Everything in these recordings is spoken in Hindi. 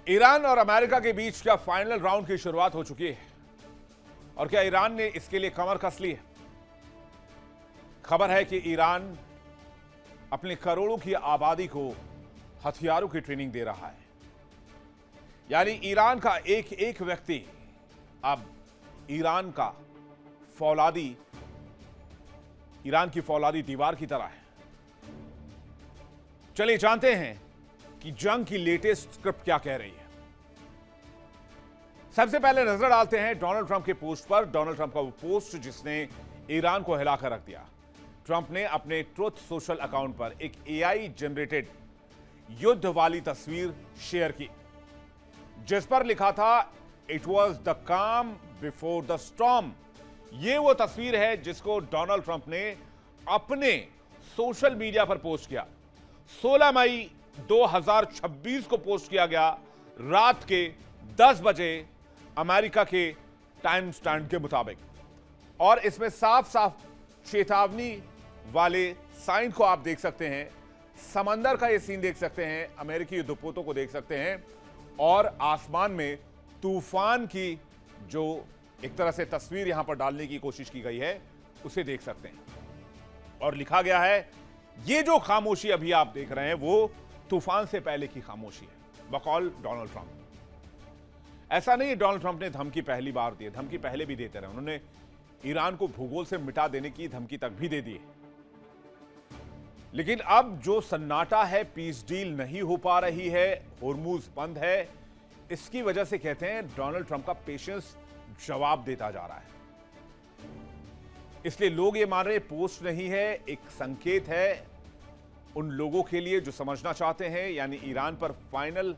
ईरान और अमेरिका के बीच क्या फाइनल राउंड की शुरुआत हो चुकी है और क्या ईरान ने इसके लिए कमर कस ली है? खबर है कि ईरान अपने करोड़ों की आबादी को हथियारों की ट्रेनिंग दे रहा है। यानी ईरान का एक एक व्यक्ति अब ईरान की फौलादी दीवार की तरह है। चलिए जानते हैं कि जंग की लेटेस्ट स्क्रिप्ट क्या कह रही है। सबसे पहले नजर डालते हैं डोनाल्ड ट्रंप के पोस्ट पर। डोनाल्ड ट्रंप का वो पोस्ट जिसने ईरान को हिलाकर रख दिया। ट्रंप ने अपने ट्रुथ सोशल अकाउंट पर एक एआई जनरेटेड युद्ध वाली तस्वीर शेयर की, जिस पर लिखा था इट वॉज द काम बिफोर द स्टॉर्म। यह वो तस्वीर है जिसको डोनाल्ड ट्रंप ने अपने सोशल मीडिया पर पोस्ट किया। 16 मई 2026 को पोस्ट किया गया रात के 10 बजे अमेरिका के टाइम स्टैंड के मुताबिक। और इसमें साफ साफ चेतावनी वाले साइन को आप देख सकते हैं। समंदर का ये सीन देख सकते हैं, अमेरिकी युद्धपोतों को देख सकते हैं और आसमान में तूफान की जो एक तरह से तस्वीर यहां पर डालने की कोशिश की गई है उसे देख सकते हैं। और लिखा गया है ये जो खामोशी अभी आप देख रहे हैं वो तूफान से पहले की खामोशी है, बकौल डोनाल्ड ट्रंप। ऐसा नहीं डोनाल्ड ट्रंप ने धमकी पहली बार दी, धमकी पहले भी देते रहे। उन्होंने ईरान को भूगोल से मिटा देने की धमकी तक भी दे दी है। लेकिन अब जो सन्नाटा है, पीस डील नहीं हो पा रही है, होर्मुज बंद है, इसकी वजह से कहते हैं डोनाल्ड ट्रंप का पेशेंस जवाब देता जा रहा है। इसलिए लोग ये मान रहे पोस्ट नहीं है, एक संकेत है उन लोगों के लिए जो समझना चाहते हैं। यानी ईरान पर फाइनल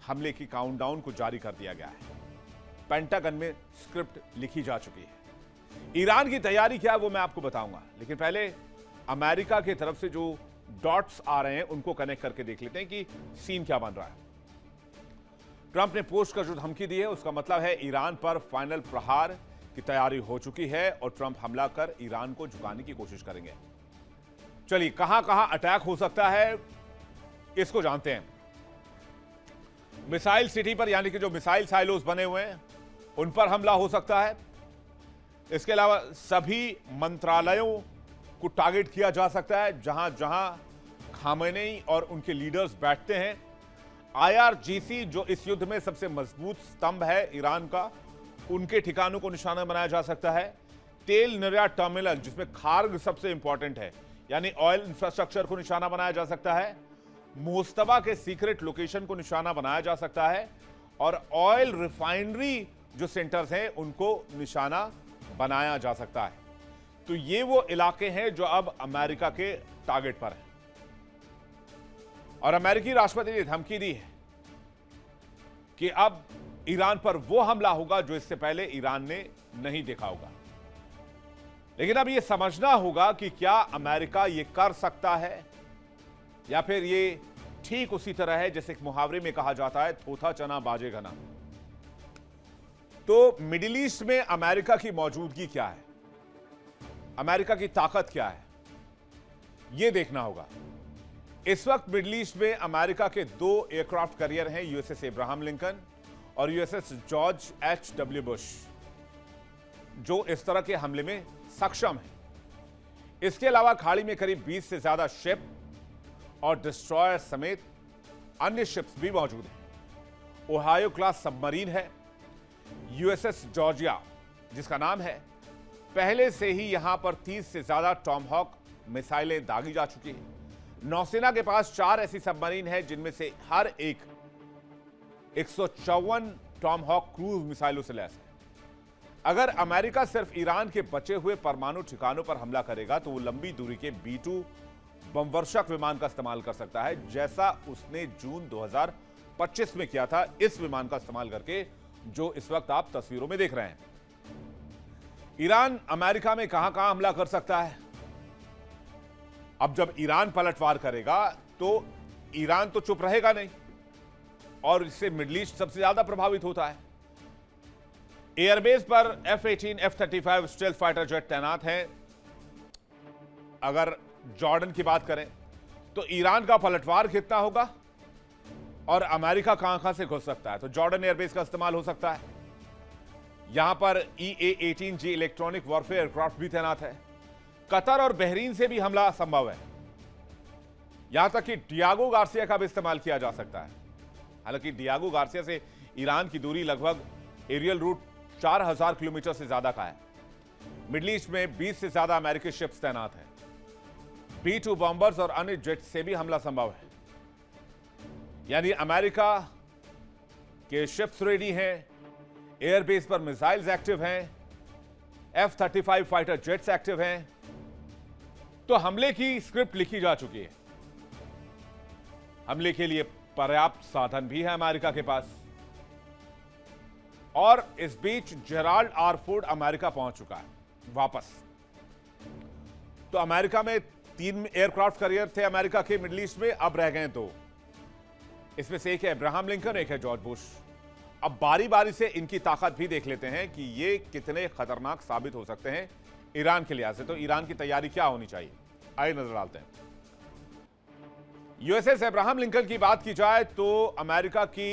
हमले की काउंटडाउन को जारी कर दिया गया है। पेंटागन में स्क्रिप्ट लिखी जा चुकी है। ईरान की तैयारी क्या है वो मैं आपको बताऊंगा, लेकिन पहले अमेरिका की तरफ से जो डॉट्स आ रहे हैं उनको कनेक्ट करके देख लेते हैं कि सीन क्या बन रहा है। ट्रंप ने पोस्ट कर जो धमकी दी है उसका मतलब है ईरान पर फाइनल प्रहार की तैयारी हो चुकी है और ट्रंप हमला कर ईरान को झुकाने की कोशिश करेंगे। चलिए कहां कहां अटैक हो सकता है इसको जानते हैं। मिसाइल सिटी पर, यानी कि जो मिसाइल साइलोस बने हुए हैं उन पर हमला हो सकता है। इसके अलावा सभी मंत्रालयों को टारगेट किया जा सकता है जहां जहां खामेनेई और उनके लीडर्स बैठते हैं। आईआरजीसी जो इस युद्ध में सबसे मजबूत स्तंभ है ईरान का, उनके ठिकानों को निशाना बनाया जा सकता है। तेल निर्यात टर्मिनल जिसमें खार्ग सबसे इंपॉर्टेंट है, यानी ऑयल इंफ्रास्ट्रक्चर को निशाना बनाया जा सकता है। मोस्तबा के सीक्रेट लोकेशन को निशाना बनाया जा सकता है और ऑयल रिफाइनरी जो सेंटर्स हैं उनको निशाना बनाया जा सकता है। तो ये वो इलाके हैं जो अब अमेरिका के टारगेट पर हैं। और अमेरिकी राष्ट्रपति ने धमकी दी है कि अब ईरान पर वो हमला होगा जो इससे पहले ईरान ने नहीं देखा होगा। लेकिन अब ये समझना होगा कि क्या अमेरिका ये कर सकता है या फिर ये ठीक उसी तरह है जैसे एक मुहावरे में कहा जाता है, थोथा चना बाजेगा ना। तो मिडिल ईस्ट में अमेरिका की मौजूदगी क्या है, अमेरिका की ताकत क्या है, यह देखना होगा। इस वक्त मिडिल ईस्ट में अमेरिका के 2 एयरक्राफ्ट कैरियर हैं, यूएसएस एब्राहम लिंकन और यूएसएस जॉर्ज एच.डब्ल्यू. बुश, जो इस तरह के हमले में सक्षम हैं। इसके अलावा खाड़ी में करीब 20 से ज्यादा शिप और डिस्ट्रॉयर समेत अन्य शिप्स भी मौजूद हैं। ओहायो क्लास सबमरीन है। यूएसएस जॉर्जिया जिसका नाम है, पहले से ही यहां पर 30 से ज्यादा टॉमहॉक मिसाइलें दागी जा चुकी हैं। नौसेना के पास 4 ऐसी सबमरीन है जिनमें से हर एक 154 टॉमहॉक क्रूज मिसाइलों से लैस है। अगर अमेरिका सिर्फ ईरान के बचे हुए परमाणु ठिकानों पर हमला करेगा तो वो लंबी दूरी के B-2 बमवर्षक विमान का इस्तेमाल कर सकता है, जैसा उसने जून 2025 में किया था, इस विमान का इस्तेमाल करके जो इस वक्त आप तस्वीरों में देख रहे हैं। ईरान अमेरिका में कहां कहां हमला कर सकता है? अब जब ईरान पलटवार करेगा तो ईरान तो चुप रहेगा नहीं और इससे मिडिल ईस्ट सबसे ज्यादा प्रभावित होता है। एयरबेस पर F-18, F-35 stealth fighter jet तैनात हैं। अगर जॉर्डन की बात करें तो ईरान का पलटवार कितना होगा और अमेरिका कहां से घुस सकता है, तो जॉर्डन एयरबेस का इस्तेमाल हो सकता है। यहां पर EA-18G इलेक्ट्रॉनिक वॉरफेयर एयरक्राफ्ट भी तैनात है। कतर और बहरीन से भी हमला संभव है। यहां तक कि डियागो गार्सिया का भी इस्तेमाल किया जा सकता है। हालांकि डियागो गार्सिया से ईरान की दूरी लगभग एरियल रूट 4000 किलोमीटर से ज्यादा का है। मिडिल ईस्ट में 20 से ज्यादा अमेरिकी शिप्स तैनात हैं। B-2 बॉम्बर्स और अन्य जेट से भी हमला संभव है। यानी अमेरिका के शिप्स रेडी हैं, एयरबेस पर मिसाइल्स एक्टिव हैं, F-35 फाइटर जेट्स एक्टिव हैं। तो हमले की स्क्रिप्ट लिखी जा चुकी है। हमले के लिए पर्याप्त साधन भी है अमेरिका के पास। और इस बीच जेराल्ड आर फोर्ड अमेरिका पहुंच चुका है वापस। तो अमेरिका में 3 एयरक्राफ्ट कैरियर थे अमेरिका के मिडिल ईस्ट में, अब रह गए 2। इसमें से एक है अब्राहम लिंकन, एक है जॉर्ज बुश। अब बारी बारी से इनकी ताकत भी देख लेते हैं कि ये कितने खतरनाक साबित हो सकते हैं ईरान के लिहाज से। तो ईरान की तैयारी क्या होनी चाहिए, आइए नजर डालते हैं। यूएसएस अब्राहम लिंकन की बात की जाए तो अमेरिका की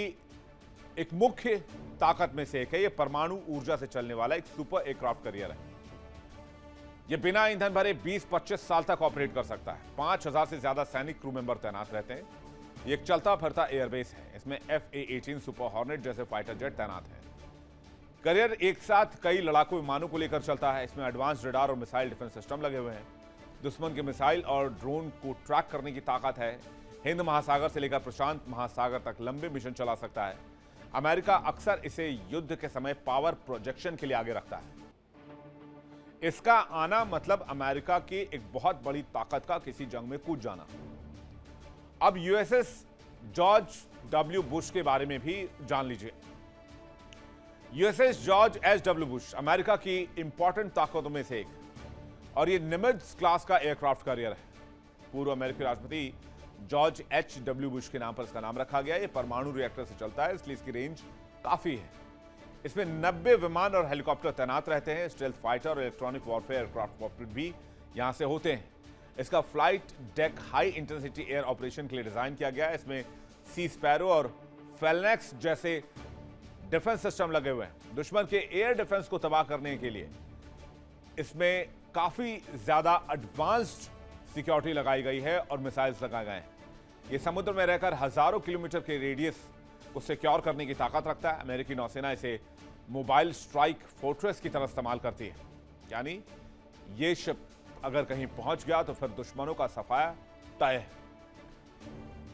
एक मुख्य ताकत में से एक है। यह परमाणु ऊर्जा से चलने वाला एक सुपर एयरक्राफ्ट कैरियर है। यह बिना ईंधन भरे 20-25 साल तक ऑपरेट कर सकता है। 5000 से ज्यादा सैनिक क्रू मेंबर तैनात रहते हैं। यह एक चलता फिरता एयरबेस है। इसमें FA-18 सुपर हॉर्नेट जैसे फाइटर जेट तैनात है। कैरियर एक साथ कई लड़ाकू विमानों को लेकर चलता है। इसमें एडवांस रडार और मिसाइल डिफेंस सिस्टम लगे हुए हैं। दुश्मन के मिसाइल और ड्रोन को ट्रैक करने की ताकत है। हिंद महासागर से लेकर प्रशांत महासागर तक लंबे मिशन चला सकता है। अमेरिका अक्सर इसे युद्ध के समय पावर प्रोजेक्शन के लिए आगे रखता है। इसका आना मतलब अमेरिका की एक बहुत बड़ी ताकत का किसी जंग में कूद जाना। अब यूएसएस जॉर्ज W बुश के बारे में भी जान लीजिए। USS George H.W. Bush America की इंपॉर्टेंट ताकतों में से एक और ये निमित्ज क्लास का एयरक्राफ्ट कैरियर है। पूर्व अमेरिकी राष्ट्रपति जॉर्ज H.W. बुश के नाम पर इसका नाम रखा गया। ये परमाणु रिएक्टर से चलता है, इसलिए इसकी रेंज काफी है। इसमें 90 विमान और हेलीकॉप्टर तैनात रहते हैं। स्टेल्थ फाइटर और इलेक्ट्रॉनिक वॉरफेयर एयरक्राफ्ट ऑपरेट भी यहां से होते हैं। इसका flight deck high intensity air operation के लिए डिजाइन किया गया है। इसमें सी स्पैरो और फेलनेक्स जैसे डिफेंस सिस्टम लगे हुए हैं। दुश्मन के एयर डिफेंस को तबाह करने के लिए इसमें काफी ज्यादा एडवांस्ड सिक्योरिटी लगाई गई है और मिसाइल्स लगाए गए हैं। यह समुद्र में रहकर हजारों किलोमीटर के रेडियस को सिक्योर करने की ताकत रखता है। अमेरिकी नौसेना इसे मोबाइल स्ट्राइक फोर्ट्रेस की तरह इस्तेमाल करती है। यानी यह शिप अगर कहीं पहुंच गया तो फिर दुश्मनों का सफाया तय है।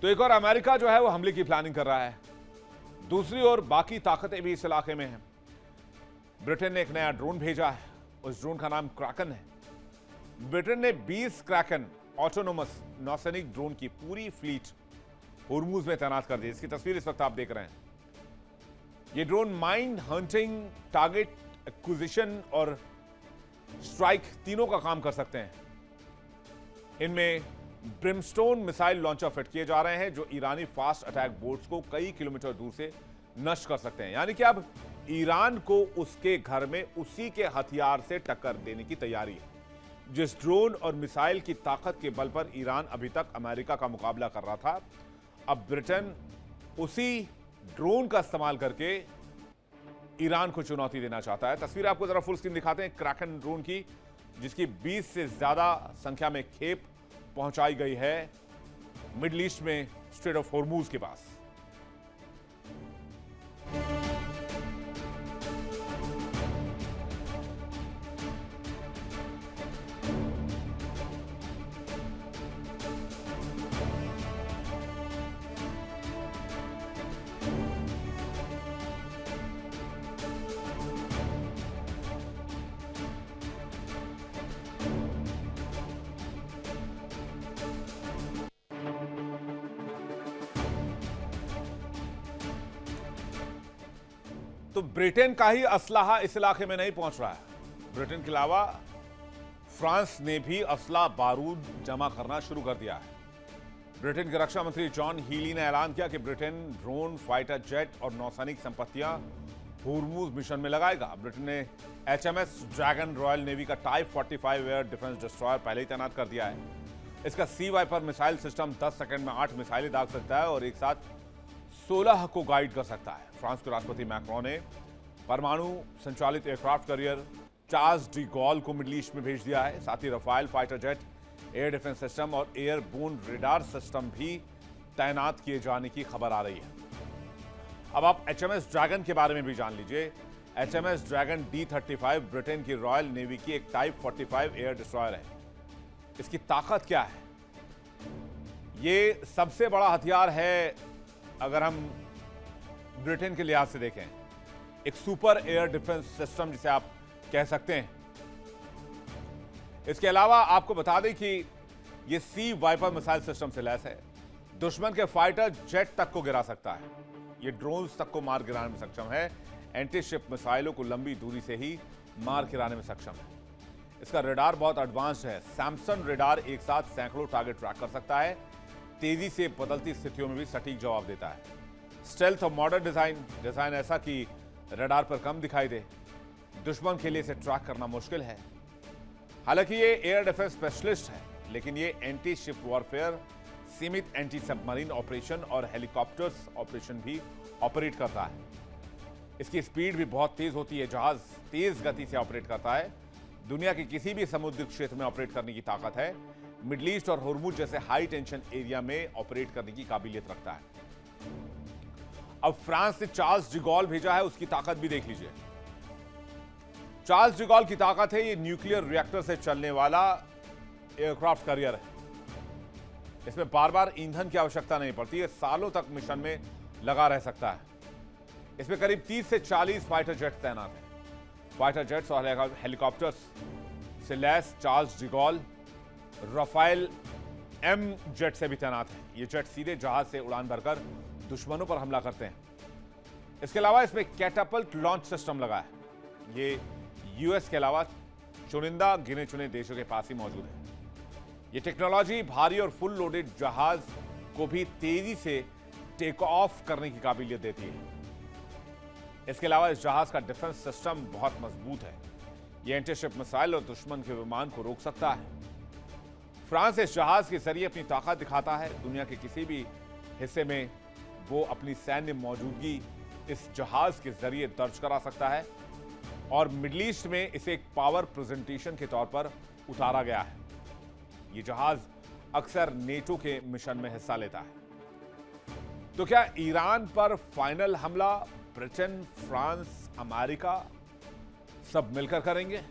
तो एक और अमेरिका जो है वो हमले की प्लानिंग कर रहा है। दूसरी ओर बाकी ताकतें भी इस इलाके में हैं। ब्रिटेन ने एक नया ड्रोन भेजा है। उस ड्रोन का नाम क्रैकन है। ब्रिटेन ने 20 क्रैकन ऑटोनोमस नौसैनिक ड्रोन की पूरी फ्लीट होर्मुज में तैनात कर दी। इसकी तस्वीर इस वक्त आप देख रहे हैं। ये drone mine hunting, target acquisition और स्ट्राइक तीनों का काम कर सकते हैं। इनमें ब्रिमस्टोन मिसाइल लॉन्चर फिट किए जा रहे हैं जो ईरानी फास्ट अटैक बोट्स को कई किलोमीटर दूर से नष्ट कर सकते हैं। यानी कि अब ईरान को उसके घर में उसी के हथियार से टक्कर देने की तैयारी है। जिस ड्रोन और मिसाइल की ताकत के बल पर ईरान अभी तक अमेरिका का मुकाबला कर रहा था, अब ब्रिटेन उसी ड्रोन का इस्तेमाल करके ईरान को चुनौती देना चाहता है। तस्वीर आपको जरा फुल स्क्रीन दिखाते हैं क्रैकन ड्रोन की, जिसकी 20 से ज्यादा संख्या में खेप पहुंचाई गई है मिडिल ईस्ट में स्ट्रेट ऑफ होर्मुज के पास। तो ब्रिटेन का ही असलाहा इस इलाके में नहीं पहुंच रहा है। ब्रिटेन के अलावा फ्रांस ने भी असला बारूद जमा करना शुरू कर दिया है। ब्रिटेन के रक्षा मंत्री जॉन हीली ने ऐलान किया कि ब्रिटेन ड्रोन, फाइटर जेट और नौसैनिक संपत्तियां होर्मुज मिशन में लगाएगा। ब्रिटेन ने HMS ड्रैगन रॉयल नेवी का टाइप 45 एयर डिफेंस डिस्ट्रॉयर पहले ही तैनात कर दिया है। इसका सी वाइपर मिसाइल सिस्टम 10 सेकंड में 8 मिसाइलें दाग सकता है और एक साथ 16 को गाइड कर सकता है। फ्रांस के राष्ट्रपति मैक्रोन ने परमाणु संचालित aircraft carrier Charles de Gaulle को मिडिल ईस्ट में भेज दिया है। साथ ही Rafale fighter jet, air defence system और एयरबोर्न रेडार सिस्टम भी तैनात किए जाने की खबर आ रही है। अब आप HMS ड्रैगन के बारे में भी जान लीजिए। HMS ड्रैगन D35 ब्रिटेन की रॉयल नेवी की एक टाइप 45 एयर डिस्ट्रॉयर है। इसकी ताकत क्या है? ये सबसे बड़ा हथियार है अगर हम ब्रिटेन के लिहाज से देखें, एक सुपर एयर डिफेंस सिस्टम जिसे आप कह सकते हैं। इसके अलावा आपको बता दें कि यह सी वाइपर मिसाइल सिस्टम से लैस है। दुश्मन के फाइटर जेट तक को गिरा सकता है। यह ड्रोन्स तक को मार गिराने में सक्षम है। एंटी शिप मिसाइलों को लंबी दूरी से ही मार गिराने में सक्षम है। इसका रडार बहुत एडवांस्ड है। सैमसन रडार एक साथ सैकड़ों टारगेट ट्रैक कर सकता है। तेजी से बदलती स्थितियों में भी सटीक जवाब देता है। स्टेल्थ और मॉडर्न डिजाइन ऐसा कि रडार पर कम दिखाई दे। दुश्मन के लिए इसे ट्रैक करना मुश्किल है। हालांकि ये एयर डिफेंस स्पेशलिस्ट है, लेकिन ये एंटी शिप वॉरफेयर, सीमित एंटी सबमरीन ऑपरेशन और हेलीकॉप्टर्स ऑपरेशन भी ऑपरेट करता है। इसकी स्पीड भी बहुत तेज होती है। जहाज तेज गति से ऑपरेट करता है। दुनिया के किसी भी समुद्री क्षेत्र में ऑपरेट करने की ताकत है। मिडिल ईस्ट और होर्मुज जैसे हाई टेंशन एरिया में ऑपरेट करने की काबिलियत रखता है। अब फ्रांस ने चार्ल्स डी गॉल भेजा है, उसकी ताकत भी देख लीजिए। चार्ल्स डी गॉल की ताकत है, ये न्यूक्लियर रिएक्टर से चलने वाला एयरक्राफ्ट कैरियर है। इसमें बार बार ईंधन की आवश्यकता नहीं पड़ती है। सालों तक मिशन में लगा रह सकता है। इसमें करीब 30 से 40 फाइटर जेट तैनात हैं। फाइटर जेट्स और हेलीकॉप्टर्स से लैस Charles de Gaulle Rafale M jet से भी तैनात है। ये जेट सीधे जहाज से उड़ान भरकर दुश्मनों पर हमला करते हैं। इसके अलावा इसमें कैटापल्ट लॉन्च सिस्टम लगा है। ये यूएस के अलावा चुनिंदा गिने चुने देशों के पास ही मौजूद है। ये टेक्नोलॉजी भारी और फुल लोडेड जहाज को भी तेजी से टेक ऑफ करने की काबिलियत देती है। इसके अलावा इस जहाज का डिफेंस सिस्टम बहुत मजबूत है। यह एंटी शिप मिसाइल और दुश्मन के विमान को रोक सकता है। फ्रांस इस जहाज के जरिए अपनी ताकत दिखाता है। दुनिया के किसी भी हिस्से में वो अपनी सैन्य मौजूदगी इस जहाज के जरिए दर्ज करा सकता है और मिडिल ईस्ट में इसे एक पावर प्रेजेंटेशन के तौर पर उतारा गया है। ये जहाज अक्सर नेटो के मिशन में हिस्सा लेता है। तो क्या ईरान पर फाइनल हमला ब्रिटेन, फ्रांस, अमेरिका सब मिलकर करेंगे?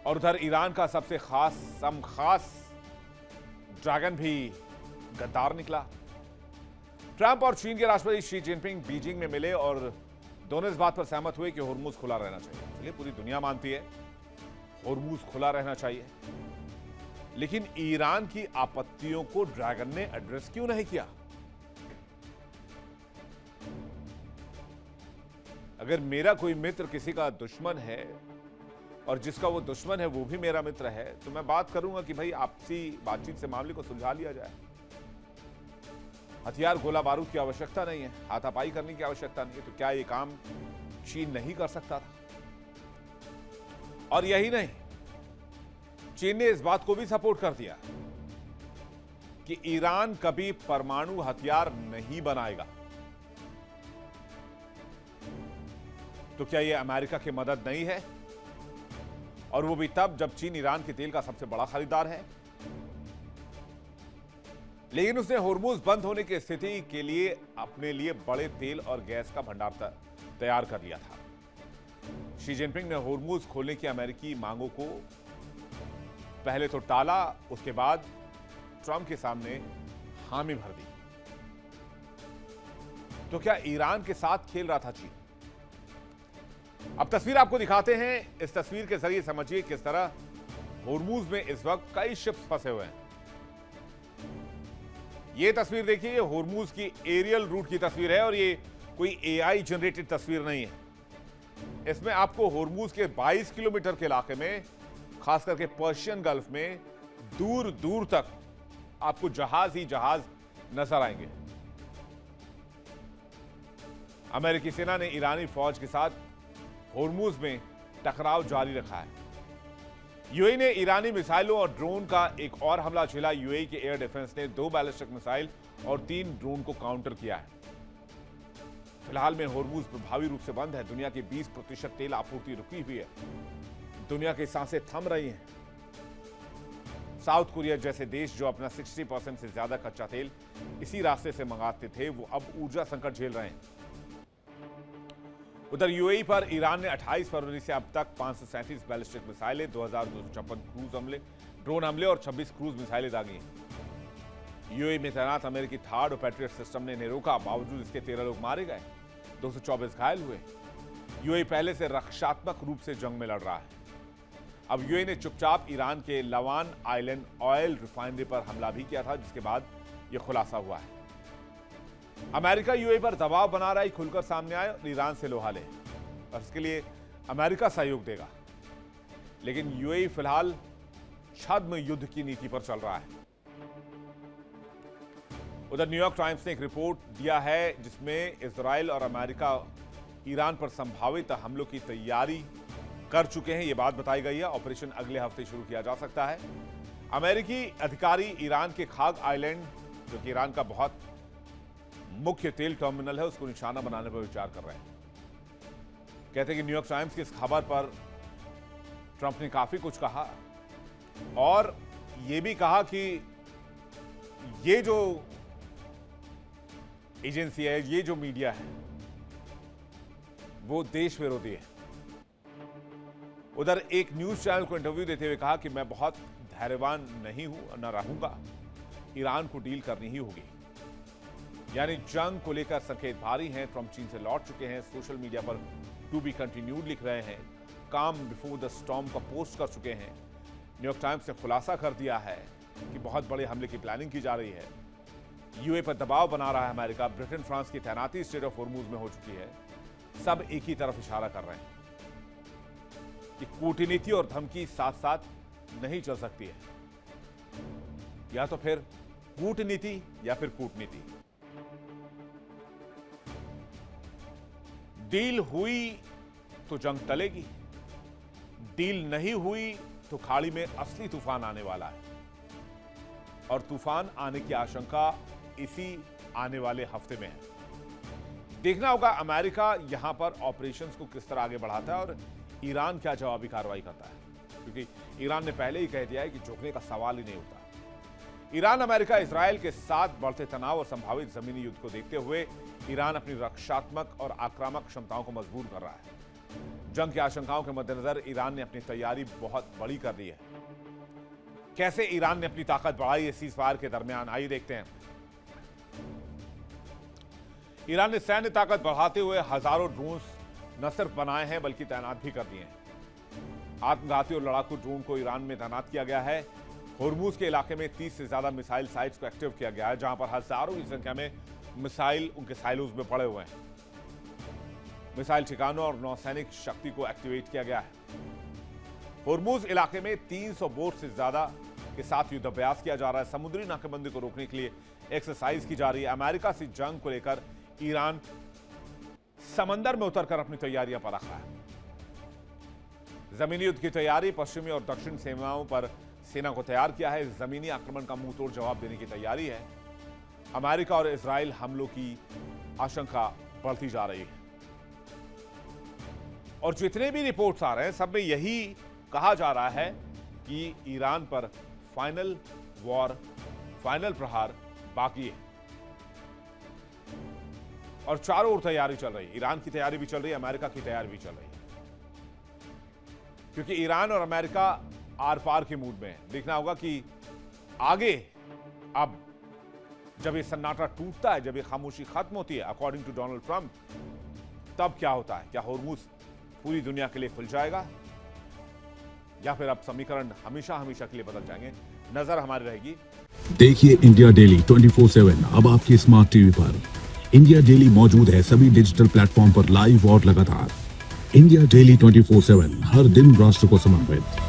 और उधर ईरान का सबसे खास ड्रैगन भी गद्दार निकला। ट्रंप और चीन के राष्ट्रपति शी जिनपिंग बीजिंग में मिले और दोनों इस बात पर सहमत हुए कि होर्मुज खुला रहना चाहिए। चलिए, पूरी दुनिया मानती है होर्मुज खुला रहना चाहिए, लेकिन ईरान की आपत्तियों को ड्रैगन ने एड्रेस क्यों नहीं किया? अगर मेरा कोई मित्र किसी का दुश्मन है और जिसका वो दुश्मन है वो भी मेरा मित्र है, तो मैं बात करूंगा कि भाई आपसी बातचीत से मामले को सुलझा लिया जाए। हथियार, गोला बारूद की आवश्यकता नहीं है, हाथापाई करने की आवश्यकता नहीं है। तो क्या ये काम चीन नहीं कर सकता था? और यही नहीं, चीन ने इस बात को भी सपोर्ट कर दिया कि ईरान कभी परमाणु हथियार नहीं बनाएगा। तो क्या यह अमेरिका की मदद नहीं है? और वो भी तब जब चीन ईरान के तेल का सबसे बड़ा खरीदार है। लेकिन उसने होर्मुज बंद होने की स्थिति के लिए अपने लिए बड़े तेल और गैस का भंडार तैयार कर लिया था। शी जिनपिंग ने होर्मुज खोलने की अमेरिकी मांगों को पहले तो टाला, उसके बाद ट्रंप के सामने हामी भर दी। तो क्या ईरान के साथ खेल रहा था चीन? अब तस्वीर आपको दिखाते हैं। इस तस्वीर के जरिए समझिए किस तरह होर्मुज में इस वक्त कई शिप्स फंसे हुए हैं। यह तस्वीर देखिए, ये होर्मुज की एरियल रूट की तस्वीर है और ये कोई एआई जनरेटेड तस्वीर नहीं है। इसमें आपको होर्मुज के 22 किलोमीटर के इलाके में, खास करके पर्शियन गल्फ में दूर दूर तक आपको जहाज ही जहाज नजर आएंगे। अमेरिकी सेना ने ईरानी फौज के साथ होर्मुज में टकराव जारी रखा है। यूएई ने ईरानी मिसाइलों और ड्रोन का एक और हमला झेला। यूएई के एयर डिफेंस ने 2 बैलिस्टिक मिसाइल और 3 ड्रोन को काउंटर किया है। फिलहाल में होर्मुज प्रभावी रूप से बंद है। दुनिया की 20% तेल आपूर्ति रुकी हुई है। दुनिया की सांसें थम रही हैं। साउथ कोरिया जैसे देश जो अपना 60% से ज्यादा कच्चा तेल इसी रास्ते से मंगाते थे, वो अब ऊर्जा संकट झेल रहे हैं। उधर यूएई पर ईरान ने 28 फरवरी से अब तक 537 बैलिस्टिक मिसाइलें, 2256 क्रूज हमले, ड्रोन हमले और 26 क्रूज मिसाइलें दागी हैं। यूएई में तैनात अमेरिकी थार्ड और पैट्रियट सिस्टम ने इन्हें रोका। बावजूद इसके 13 लोग मारे गए, 224 घायल हुए। यूएई पहले से रक्षात्मक रूप से जंग में लड़ रहा है। अब यूएई ने चुपचाप ईरान के लवान आइलैंड ऑयल रिफाइनरी पर हमला भी किया था, जिसके बाद यह खुलासा हुआ है। अमेरिका यूएई पर दबाव बना रहा है, खुलकर सामने आए और ईरान से लोहा ले, और इसके लिए अमेरिका सहयोग देगा। लेकिन यूएई फिलहाल छद्म युद्ध की नीति पर चल रहा है। उधर न्यूयॉर्क टाइम्स ने एक रिपोर्ट दिया है जिसमें इजराइल और अमेरिका ईरान पर संभावित हमलों की तैयारी कर चुके हैं। यह बात बताई गई है। ऑपरेशन अगले हफ्ते शुरू किया जा सकता है। अमेरिकी अधिकारी ईरान के खाग आइलैंड, जो कि ईरान का बहुत मुख्य तेल टर्मिनल है, उसको निशाना बनाने पर विचार कर रहे हैं। कहते हैं कि न्यूयॉर्क टाइम्स की इस खबर पर ट्रंप ने काफी कुछ कहा और यह भी कहा कि ये जो एजेंसी है, ये जो मीडिया है, वो देश विरोधी है। उधर एक न्यूज चैनल को इंटरव्यू देते हुए कहा कि मैं बहुत धैर्यवान नहीं हूं, न रहूंगा, ईरान को डील करनी ही होगी। यानी जंग को लेकर संकेत भारी हैं। ट्रंप चीन से लौट चुके हैं। सोशल मीडिया पर टू बी कंटिन्यूड लिख रहे हैं। काम बिफोर द स्टॉर्म का पोस्ट कर चुके हैं। न्यूयॉर्क टाइम्स ने खुलासा कर दिया है कि बहुत बड़े हमले की प्लानिंग की जा रही है। यूएई पर दबाव बना रहा है अमेरिका। ब्रिटेन, फ्रांस की तैनाती स्ट्रेट ऑफ होर्मुज में हो चुकी है। सब एक ही तरफ इशारा कर रहे हैं कि कूटनीति और धमकी साथ साथ नहीं चल सकती है। या तो फिर कूटनीति या फिर कूटनीति। डील हुई तो जंग टलेगी, डील नहीं हुई तो खाड़ी में असली तूफान आने वाला है। और तूफान आने की आशंका इसी आने वाले हफ्ते में है। देखना होगा अमेरिका यहां पर ऑपरेशंस को किस तरह आगे बढ़ाता है और ईरान क्या जवाबी कार्रवाई करता है, क्योंकि ईरान ने पहले ही कह दिया है कि झुकने का सवाल ही नहीं होता। ईरान, अमेरिका, इजराइल के साथ बढ़ते तनाव और संभावित जमीनी युद्ध को देखते हुए ईरान अपनी रक्षात्मक और आक्रामक क्षमताओं को मजबूत कर रहा है। जंग की आशंकाओं के मद्देनजर ईरान ने अपनी तैयारी बहुत बड़ी कर दी है। कैसे ईरान ने अपनी ताकत बढ़ाई है सीज़फायर के दरमियान, आइए देखते हैं। ईरान ने सैन्य ताकत बढ़ाते हुए हजारों ड्रोन न सिर्फ बनाए हैं बल्कि तैनात भी कर दिए हैं। आत्मघाती और लड़ाकू ड्रोन को ईरान में तैनात किया गया है। होर्मुज के इलाके में 30 से ज्यादा मिसाइल साइट्स को एक्टिव किया गया है, जहां पर हजारों की संख्या में मिसाइल उनके साइलोज में पड़े हुए हैं। मिसाइल ठिकानों और नौसैनिक शक्ति को एक्टिवेट किया गया है। होर्मुज इलाके में 300 बोट से ज्यादा के साथ युद्धाभ्यास किया जा रहा है। समुद्री नाकेबंदी को रोकने के लिए एक्सरसाइज की जा रही है। अमेरिका से जंग को लेकर ईरान समंदर में उतरकर अपनी तैयारियां पर रखा है। जमीनी युद्ध की तैयारी, पश्चिमी और दक्षिण सीमाओं पर सेना को तैयार किया है। जमीनी आक्रमण का मुंहतोड़ जवाब देने की तैयारी है। अमेरिका और इजराइल हमलों की आशंका बढ़ती जा रही है और जितने भी रिपोर्ट्स आ रहे हैं सब में यही कहा जा रहा है कि ईरान पर फाइनल वॉर, फाइनल प्रहार बाकी है और चारों ओर तैयारी चल रही है। ईरान की तैयारी भी चल रही है, अमेरिका की तैयारी भी चल रही है, क्योंकि ईरान और अमेरिका आर पार के मूड में है। देखना होगा कि आगे अब जब ये सन्नाटा टूटता है, जब ये खामोशी खत्म होती है अकॉर्डिंग टू डोनाल्ड ट्रंप, तब क्या होता है? क्या होर्मुज पूरी दुनिया के लिए खुल जाएगा या फिर अब समीकरण हमेशा हमेशा के लिए बदल जाएंगे? नजर हमारी रहेगी। देखिए इंडिया डेली 24/7 अब आपकी स्मार्ट टीवी पर। इंडिया डेली मौजूद है सभी डिजिटल प्लेटफॉर्म पर लाइव और लगातार। इंडिया डेली 24/7 हर दिन राष्ट्र को समर्पित।